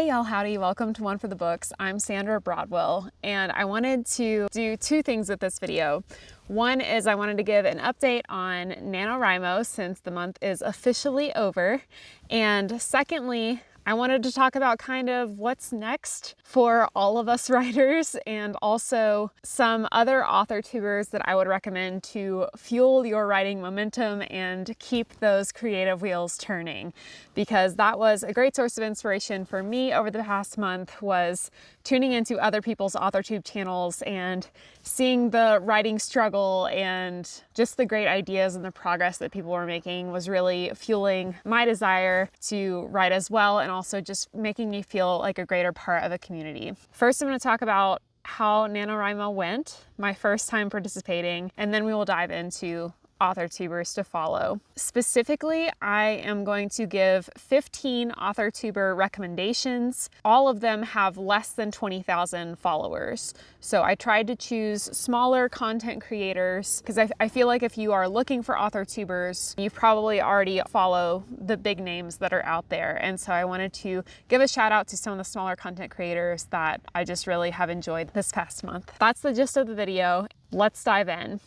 Hey y'all, howdy, welcome to One for the Books. I'm Sandra Broadwell, and I wanted to do two things with this video. One is I wanted to give an update on NaNoWriMo since the month is officially over. And secondly, I wanted to talk about kind of what's next for all of us writers and also some other AuthorTubers that I would recommend to fuel your writing momentum and keep those creative wheels turning. Because that was a great source of inspiration for me over the past month, was tuning into other people's AuthorTube channels and seeing the writing struggle and just the great ideas and the progress that people were making was really fueling my desire to write as well, and also just making me feel like a greater part of a community. First, I'm going to talk about how NaNoWriMo went, my first time participating, and then we will dive into AuthorTubers to follow. Specifically, I am going to give 15 AuthorTuber recommendations. All of them have less than 20,000 followers. So I tried to choose smaller content creators because I feel like if you are looking for AuthorTubers, you probably already follow the big names that are out there. And so I wanted to give a shout out to some of the smaller content creators that I just really have enjoyed this past month. That's the gist of the video. Let's dive in.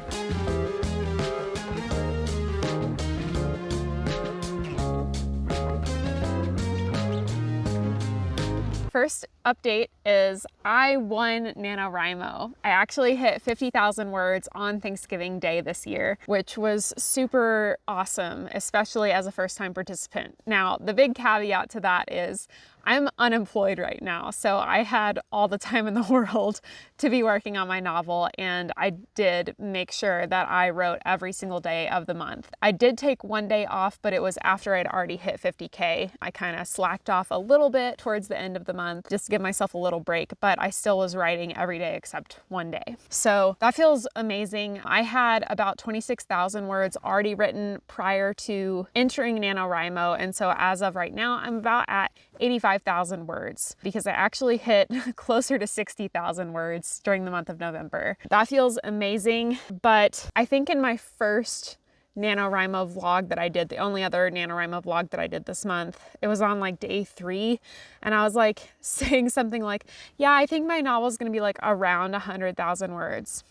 First update is I won NaNoWriMo. I actually hit 50,000 words on Thanksgiving Day this year, which was super awesome, especially as a first-time participant. Now, the big caveat to that is I'm unemployed right now, so I had all the time in the world to be working on my novel, and I did make sure that I wrote every single day of the month. I did take one day off, but it was after I'd already hit 50K. I kind of slacked off a little bit towards the end of the month just to give myself a little break, but I still was writing every day except one day. So that feels amazing. I had about 26,000 words already written prior to entering NaNoWriMo, and so as of right now, I'm about at 85,000 words because I actually hit closer to 60,000 words during the month of November. That feels amazing, but I think in my first NaNoWriMo vlog that I did, the only other NaNoWriMo vlog that I did this month, it was on like day 3, and I was like saying something like, yeah, I think my novel is going to be like around 100,000 words.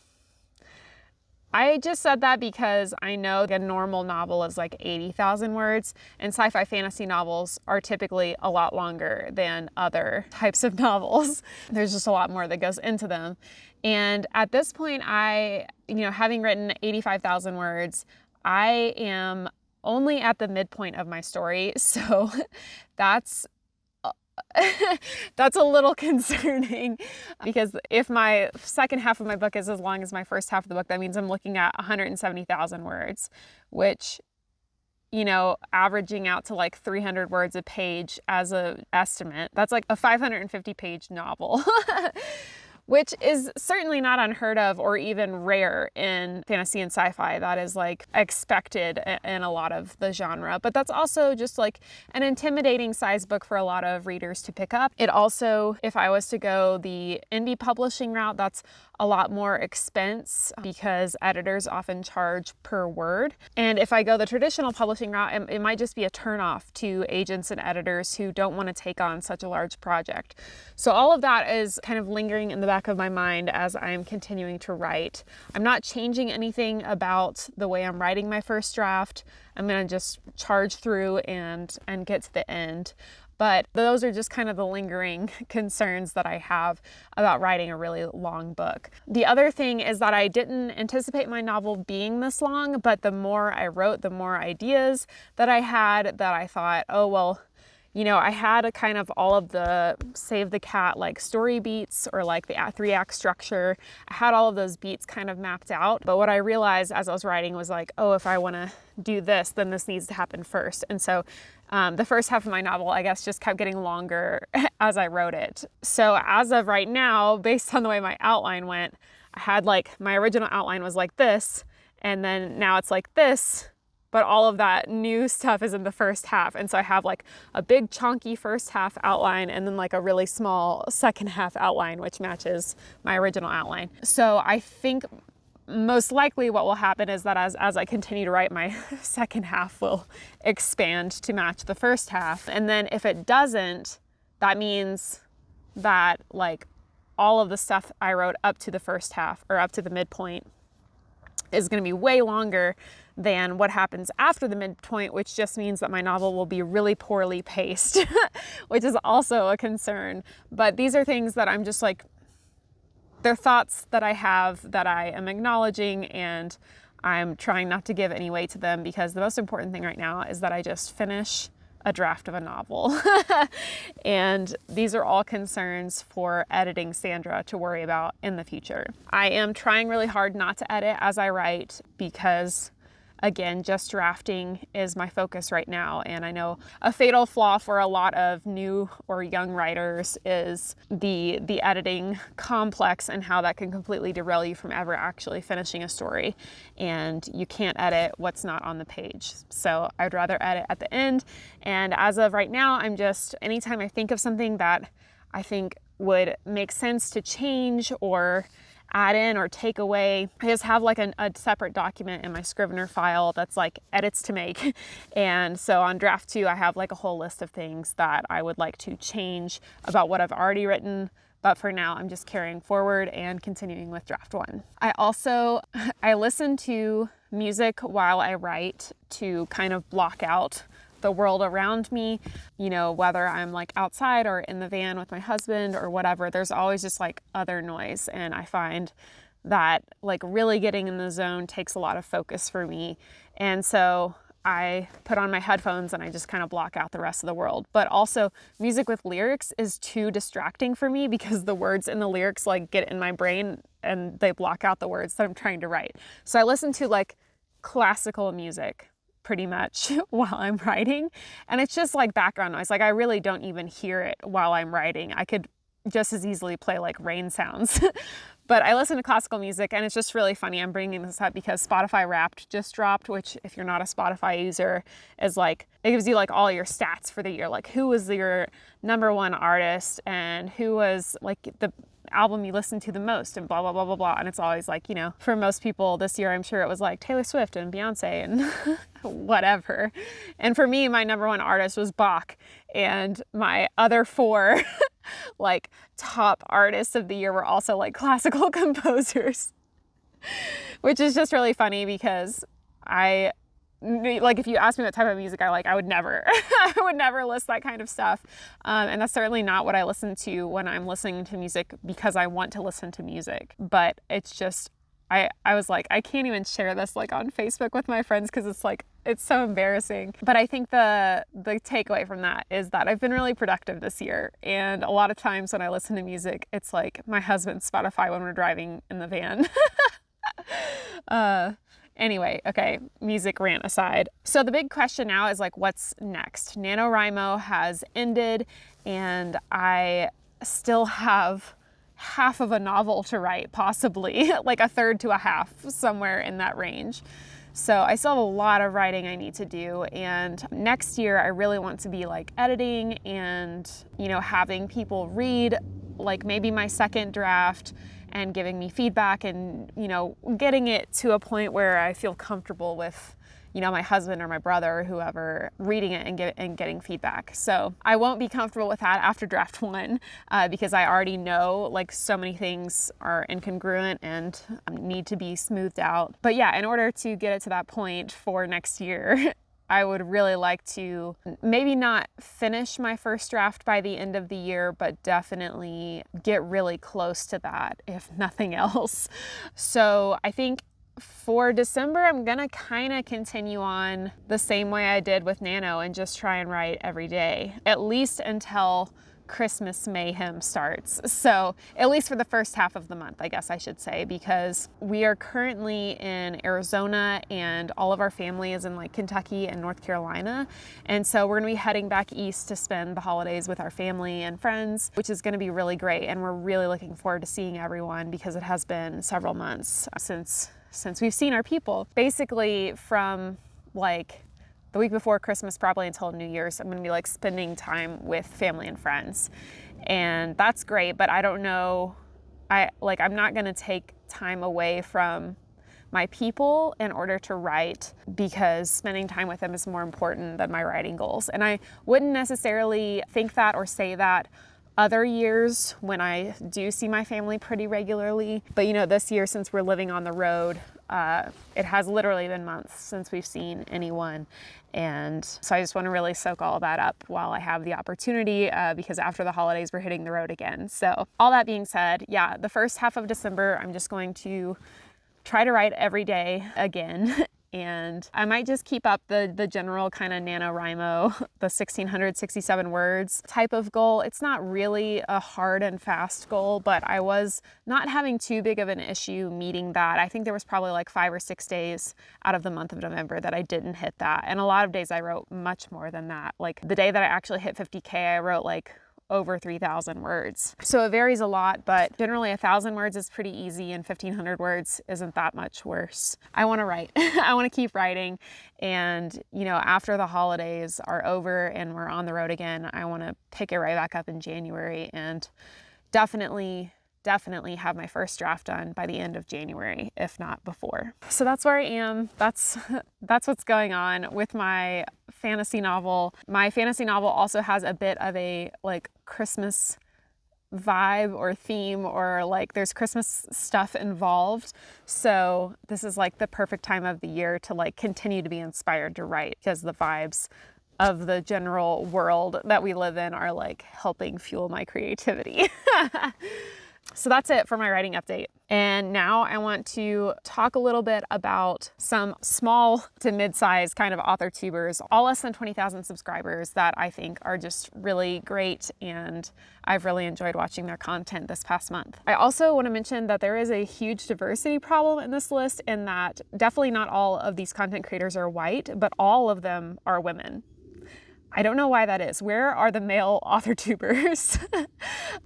I just said that because I know a normal novel is like 80,000 words, and sci-fi fantasy novels are typically a lot longer than other types of novels. There's just a lot more that goes into them. And at this point, having written 85,000 words, I am only at the midpoint of my story. So that's a little concerning, because if my second half of my book is as long as my first half of the book, that means I'm looking at 170,000 words, which, averaging out to like 300 words a page as an estimate, that's like a 550-page novel. Which is certainly not unheard of or even rare in fantasy and sci-fi. That is like expected in a lot of the genre, but that's also just like an intimidating size book for a lot of readers to pick up. It also, if I was to go the indie publishing route, that's a lot more expense because editors often charge per word. And if I go the traditional publishing route, it might just be a turnoff to agents and editors who don't want to take on such a large project. So all of that is kind of lingering in the back of my mind as I'm continuing to write. I'm not changing anything about the way I'm writing my first draft. I'm going to just charge through and get to the end. But those are just kind of the lingering concerns that I have about writing a really long book. The other thing is that I didn't anticipate my novel being this long, but the more I wrote, the more ideas that I had, that I thought, oh, well, I had a kind of all of the Save the Cat like story beats, or like the 3-act structure. I had all of those beats kind of mapped out. But what I realized as I was writing was like, oh, if I want to do this, then this needs to happen first. And so the first half of my novel, I guess, just kept getting longer as I wrote it. So as of right now, based on the way my outline went, I had like my original outline was like this, and then now it's like this. But all of that new stuff is in the first half. And so I have like a big chunky first half outline and then like a really small second half outline, which matches my original outline. So I think most likely what will happen is that as I continue to write, my second half will expand to match the first half. And then if it doesn't, that means that like all of the stuff I wrote up to the first half or up to the midpoint is going to be way longer than what happens after the midpoint, which just means that my novel will be really poorly paced, which is also a concern. But these are things that I'm just like, they're thoughts that I have that I am acknowledging, and I'm trying not to give any weight to them, because the most important thing right now is that I just finish a draft of a novel. And these are all concerns for editing Sandra to worry about in the future. I am trying really hard not to edit as I write, because again, just drafting is my focus right now. And I know a fatal flaw for a lot of new or young writers is the editing complex, and how that can completely derail you from ever actually finishing a story. And you can't edit what's not on the page. So I'd rather edit at the end. And as of right now, I'm just, anytime I think of something that I think would make sense to change or add in or take away, I just have like a separate document in my Scrivener file that's like edits to make. And so on draft 2, I have like a whole list of things that I would like to change about what I've already written. But for now, I'm just carrying forward and continuing with draft 1. I listen to music while I write to kind of block out the world around me, you know, whether I'm like outside or in the van with my husband or whatever. There's always just like other noise, and I find that like really getting in the zone takes a lot of focus for me. And so I put on my headphones and I just kind of block out the rest of the world. But also, music with lyrics is too distracting for me, because the words in the lyrics like get in my brain and they block out the words that I'm trying to write. So I listen to like classical music pretty much while I'm writing, and it's just like background noise. Like I really don't even hear it while I'm writing. I could just as easily play like rain sounds. But I listen to classical music, and it's just really funny. I'm bringing this up because Spotify Wrapped just dropped, which if you're not a Spotify user is like, it gives you like all your stats for the year, like who was your #1 artist and who was like the album you listened to the most, and blah, blah, blah, blah, blah. And it's always like, you know, for most people this year, I'm sure it was like Taylor Swift and Beyonce and whatever. And for me, my #1 artist was Bach, and my other 4 like top artists of the year were also like classical composers, which is just really funny, because like if you ask me what type of music I like, I would never I would never list that kind of stuff. And that's certainly not what I listen to when I'm listening to music because I want to listen to music. But it's just, I was like, I can't even share this like on Facebook with my friends, because it's like, it's so embarrassing. But I think the takeaway from that is that I've been really productive this year. And a lot of times when I listen to music, it's like my husband's Spotify when we're driving in the van. Anyway, okay, music rant aside. So the big question now is like, what's next? NaNoWriMo has ended, and I still have half of a novel to write, possibly like a third to a half, somewhere in that range. So I still have a lot of writing I need to do, and next year I really want to be like editing and, you know, having people read like maybe my second draft and giving me feedback, and, you know, getting it to a point where I feel comfortable with, you know, my husband or my brother or whoever reading it and getting feedback. So I won't be comfortable with that after draft 1, because I already know like so many things are incongruent and need to be smoothed out. But yeah, in order to get it to that point for next year, I would really like to maybe not finish my first draft by the end of the year, but definitely get really close to that, if nothing else. So I think for December, I'm gonna kind of continue on the same way I did with Nano and just try and write every day, at least until Christmas mayhem starts. So at least for the first half of the month, I guess I should say, because we are currently in Arizona and all of our family is in like Kentucky and North Carolina. And so we're gonna be heading back east to spend the holidays with our family and friends, which is gonna be really great. And we're really looking forward to seeing everyone, because it has been several months since we've seen our people. Basically from like the week before Christmas, probably until New Year's, I'm gonna be like spending time with family and friends. And that's great, but I don't know, I'm not gonna take time away from my people in order to write, because spending time with them is more important than my writing goals. And I wouldn't necessarily think that or say that other years when I do see my family pretty regularly. But you know, this year, since we're living on the road, it has literally been months since we've seen anyone. And so I just want to really soak all that up while I have the opportunity, because after the holidays, we're hitting the road again. So all that being said, yeah, the first half of December, I'm just going to try to write every day again. And I might just keep up the general kind of NaNoWriMo, the 1,667 words type of goal. It's not really a hard and fast goal, but I was not having too big of an issue meeting that. I think there was probably like 5 or 6 days out of the month of November that I didn't hit that. And a lot of days I wrote much more than that. Like the day that I actually hit 50K, I wrote like over 3,000 words. So it varies a lot, but generally 1,000 words is pretty easy and 1,500 words isn't that much worse. I want to write. I want to keep writing. And, you know, after the holidays are over and we're on the road again, I want to pick it right back up in January and definitely have my first draft done by the end of January, if not before. So that's where I am. That's what's going on with my fantasy novel. My fantasy novel also has a bit of a like Christmas vibe or theme, or like there's Christmas stuff involved. So this is like the perfect time of the year to like continue to be inspired to write, because the vibes of the general world that we live in are like helping fuel my creativity. So that's it for my writing update. And now I want to talk a little bit about some small to mid-sized kind of AuthorTubers, all less than 20,000 subscribers, that I think are just really great, and I've really enjoyed watching their content this past month. I also want to mention that there is a huge diversity problem in this list, in that definitely not all of these content creators are white, but all of them are women. I don't know why that is. Where are the male AuthorTubers?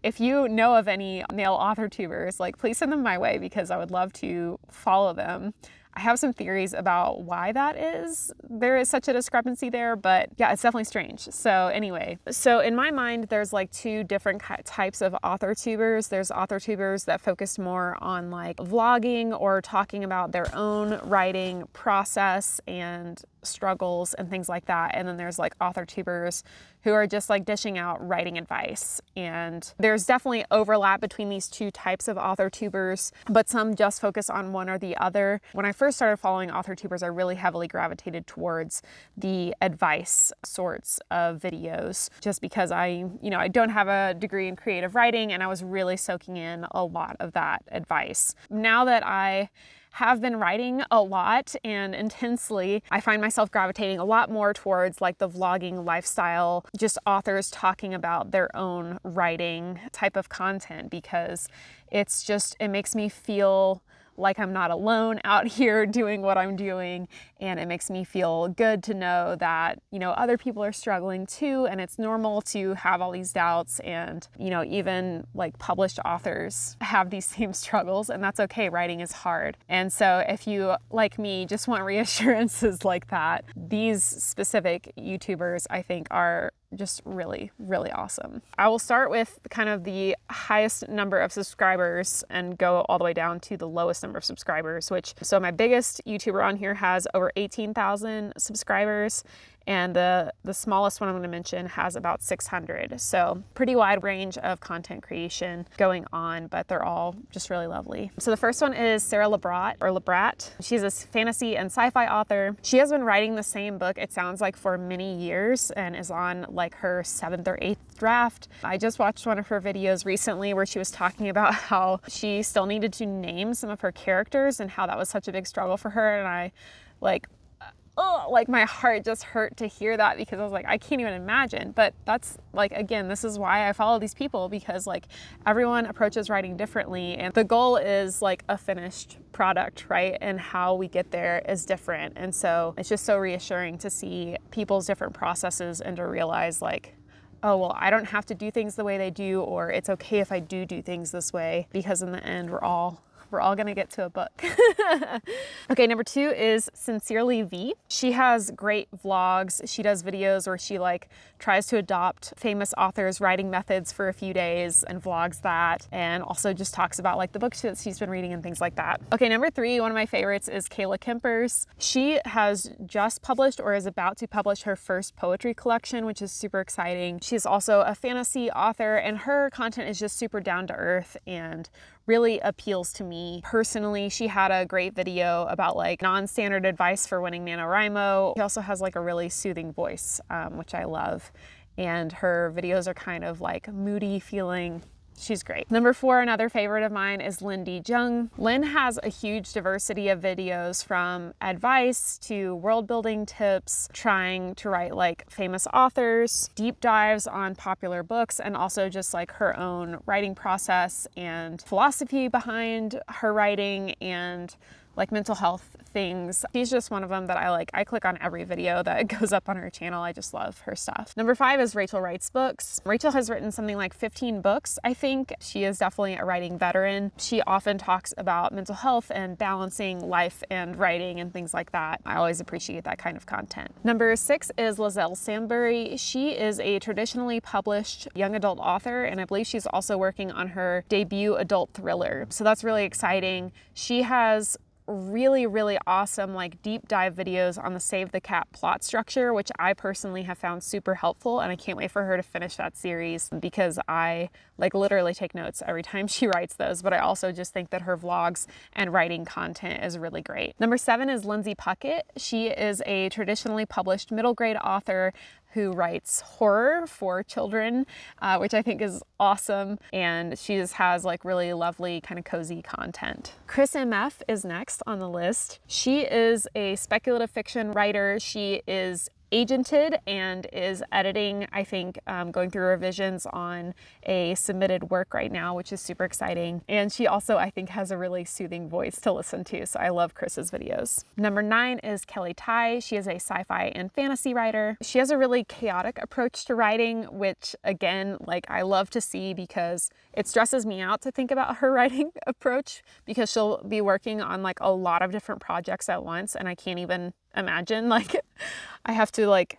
If you know of any male AuthorTubers, like please send them my way, because I would love to follow them. I have some theories about why that is. There is such a discrepancy there, but yeah, it's definitely strange. So anyway, so in my mind, there's like two different types of AuthorTubers. There's AuthorTubers that focus more on like vlogging or talking about their own writing process and struggles and things like that. And then there's like AuthorTubers who are just like dishing out writing advice. And there's definitely overlap between these two types of AuthorTubers, but some just focus on one or the other. When I first started following AuthorTubers, I really heavily gravitated towards the advice sorts of videos, just because I don't have a degree in creative writing, and I was really soaking in a lot of that advice. Now that I have been writing a lot and intensely, I find myself gravitating a lot more towards like the vlogging lifestyle, just authors talking about their own writing type of content, because it makes me feel like I'm not alone out here doing what I'm doing. And it makes me feel good to know that, other people are struggling too. And it's normal to have all these doubts, and, even like published authors have these same struggles, and that's okay. Writing is hard. And so if you, like me, just want reassurances like that, these specific YouTubers, I think, are just really, really awesome. I will start with kind of the highest number of subscribers and go all the way down to the lowest number of subscribers, so my biggest YouTuber on here has over 18,000 subscribers, and the smallest one I'm going to mention has about 600. So pretty wide range of content creation going on, but they're all just really lovely. So the first one is Sarah Lubratt. She's a fantasy and sci-fi author. She has been writing the same book, it sounds like, for many years, and is on like her 7th or 8th draft. I just watched one of her videos recently where she was talking about how she still needed to name some of her characters and how that was such a big struggle for her. And I my heart just hurt to hear that, because I was like, I can't even imagine. But that's like, again, this is why I follow these people, because like everyone approaches writing differently, and the goal is like a finished product, right? And how we get there is different. And so it's just so reassuring to see people's different processes and to realize like, oh, well, I don't have to do things the way they do, or it's okay if I do things this way, because in the end, we're all we're all gonna get to a book. Okay, number 2 is Sincerely V. She has great vlogs. She does videos where she like tries to adopt famous authors' writing methods for a few days and vlogs that, and also just talks about like the books that she's been reading and things like that. Okay, number 3, one of my favorites is Kayla Kempers. She has just published or is about to publish her first poetry collection, which is super exciting. She's also a fantasy author, and her content is just super down to earth and really appeals to me personally. She had a great video about like non-standard advice for winning NaNoWriMo. She also has like a really soothing voice, which I love. And her videos are kind of like moody feeling. She's great. Number 4, another favorite of mine is Lynn D. Jung. Lynn has a huge diversity of videos, from advice to world building tips, trying to write like famous authors, deep dives on popular books, and also just like her own writing process and philosophy behind her writing and like mental health things. She's just one of them that I click on every video that goes up on her channel. I just love her stuff. Number 5 is Rachel Writes Books. Rachel has written something like 15 books, I think. She is definitely a writing veteran. She often talks about mental health and balancing life and writing and things like that. I always appreciate that kind of content. Number 6 is Liselle Sambury. She is a traditionally published young adult author, and I believe she's also working on her debut adult thriller. So that's really exciting. She has really awesome like deep dive videos on the Save the Cat plot structure, which I personally have found super helpful, and I can't wait for her to finish that series because I like literally take notes every time she writes those. But I also just think that her vlogs and writing content is really great. Number 7 is Lindsay Puckett. She is a traditionally published middle grade author who writes horror for children, which I think is awesome. And she just has like really lovely kind of cozy content. KrisMF is next on the list. She is a speculative fiction writer. She is agented and is editing, I think, going through revisions on a submitted work right now, which is super exciting. And she also, I think, has a really soothing voice to listen to, so I love Kris's videos. Number 9 is Kelley Tai. She is a sci-fi and fantasy writer. She has a really chaotic approach to writing, which again, like I love to see because it stresses me out to think about her writing approach, because she'll be working on like a lot of different projects at once, and I can't even imagine, like I have to like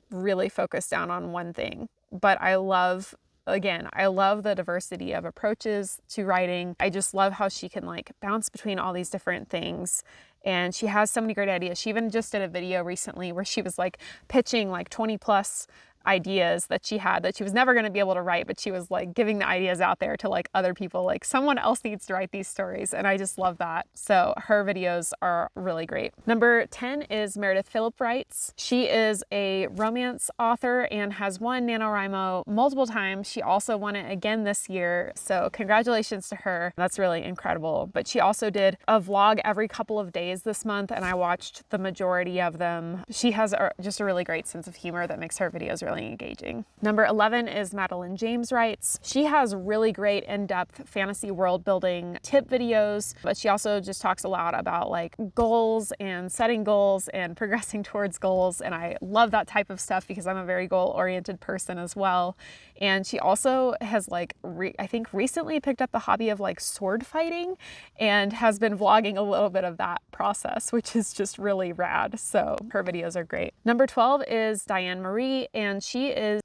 really focus down on one thing. But I love the diversity of approaches to writing. I just love how she can like bounce between all these different things, and she has so many great ideas. She even just did a video recently where she was like pitching like 20 plus ideas that she had that she was never going to be able to write, but she was like giving the ideas out there to like other people, like someone else needs to write these stories, and I just love that. So her videos are really great. Number 10 is Meredith Phillips Writes. She is a romance author and has won NaNoWriMo multiple times. She also won it again this year, so congratulations to her. That's really incredible. But she also did a vlog every couple of days this month, and I watched the majority of them. She has just a really great sense of humor that makes her videos really engaging. Number 11 is Madeline James Writes. She has really great in-depth fantasy world building tip videos, but she also just talks a lot about like goals and setting goals and progressing towards goals, and I love that type of stuff because I'm a very goal-oriented person as well. And she also has like I think recently picked up the hobby of like sword fighting and has been vlogging a little bit of that process, which is just really rad. So her videos are great. Number 12 is Diane Mariee, and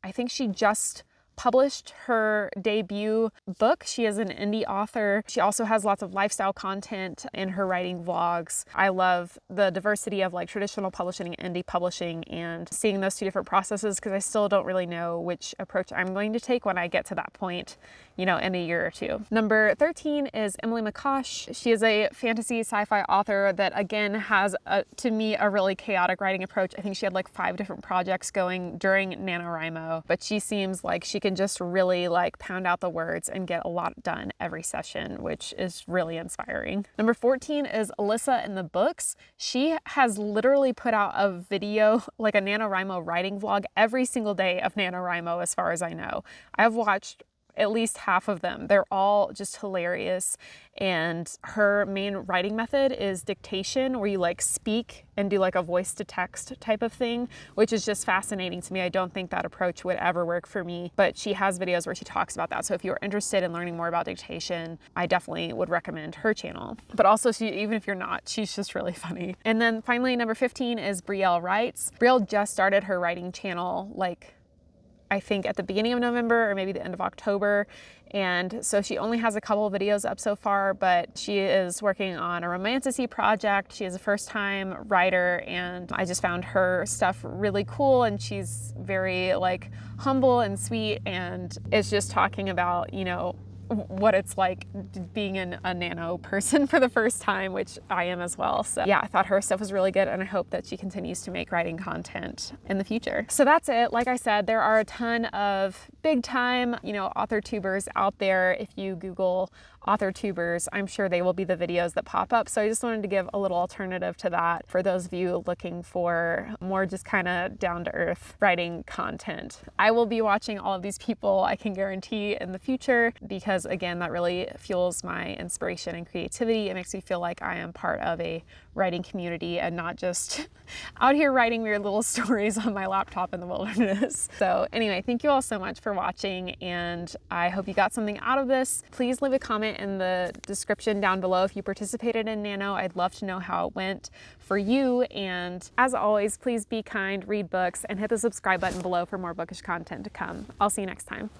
I think she just published her debut book. She is an indie author. She also has lots of lifestyle content in her writing vlogs. I love the diversity of like traditional publishing and indie publishing, and seeing those two different processes, because I still don't really know which approach I'm going to take when I get to that point, you know, in a year or two. Number 13 is Emily McCosh. She is a fantasy sci-fi author that again has, to me, a really chaotic writing approach. I think she had like 5 different projects going during NaNoWriMo, but she seems like she can just really like pound out the words and get a lot done every session, which is really inspiring. Number 14 is Alyssa in the Books. She has literally put out a video, like a NaNoWriMo writing vlog every single day of NaNoWriMo as far as I know. I've watched at least half of them. They're all just hilarious. And her main writing method is dictation, where you like speak and do like a voice to text type of thing, which is just fascinating to me. I don't think that approach would ever work for me, but she has videos where she talks about that. So if you're interested in learning more about dictation, I definitely would recommend her channel. But also, even if you're not, she's just really funny. And then finally, number 15 is Brielle Writes. Brielle just started her writing channel, like I think at the beginning of November or maybe the end of October. And so she only has a couple of videos up so far, but she is working on a romanticy project. She is a first-time writer, and I just found her stuff really cool, and she's very like humble and sweet, and is just talking about, you know, what it's like being a nano person for the first time, which I am as well. So yeah, I thought her stuff was really good, and I hope that she continues to make writing content in the future. So that's it. Like I said, there are a ton of big time, you know, AuthorTubers out there. If you Google AuthorTubers, I'm sure they will be the videos that pop up. So I just wanted to give a little alternative to that for those of you looking for more just kind of down to earth writing content. I will be watching all of these people, I can guarantee, in the future, because again, that really fuels my inspiration and creativity. It makes me feel like I am part of a writing community and not just out here writing weird little stories on my laptop in the wilderness. So anyway, thank you all so much for watching, and I hope you got something out of this. Please leave a comment in the description down below if you participated in Nano. I'd love to know how it went for you. And as always, please be kind, read books, and hit the subscribe button below for more bookish content to come. I'll see you next time.